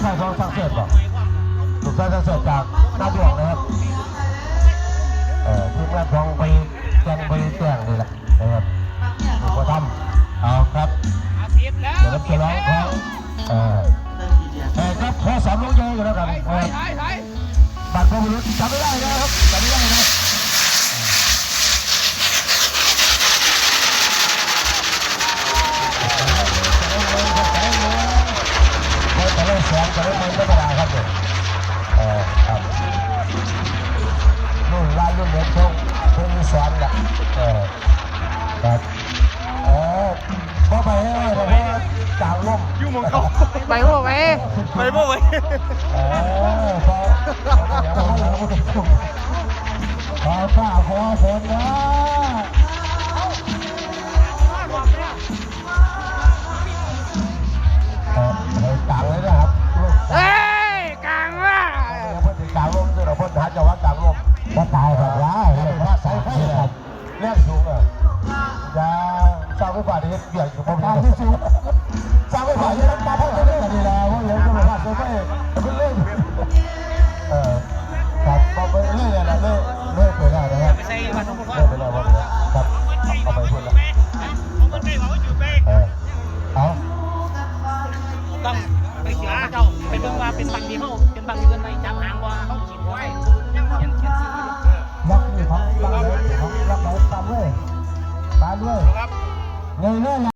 ชายของสังเสริฐบอกลูกชายสังเสริฐจากนาดวงนะครับทีมงานของไปแจ้งนี่แหละนะครับถูกกระทำเอาครับเดี๋ยวรับฉลองของครับขอสามลูกเยอะกันแล้วกันบัตรพบุรุษจำไม่ได้นะครับจำไม่ได้นะจะเล่นแสงจะเล่นไม่ธรรมดาครับครับรุ่นเหรียญทองเพิ่งมีสอนละครับพอไปให้เราเพราะจางลมยุ่งมองเขาไปโม่ไปพอฟ้าขอฝนนะกลางเลยนะครับกลางว่าเพิ่งกลางลมเราเพิ่งหาจังหวะกลางลมว่าตายแบบว่าเรียกว่าสายไฟเรียกสูงอ่ะจะสร้างไฟฟ้าที่เบียดอยู่บนทางที่สูงสร้างไฟฟ้าที่น้ำตาพังจะได้ดีแล้วว่าอย่างจะบอกว่าจะไม่ขึ้นเล่นครับพอไปเล่นอะไรเล่นไปได้นะครับเล่นไปแล้ววันนี้ครับเอาไปพูดแล้วเอาต้องไปเขียนเจ้าไปเบิ่งว่าเป็นบางที่เขาเป็นบางที่เกินในจับหางว่าเขาขีดไว้ยักษ์นี่ของรักเลยตามเลยเงยเลย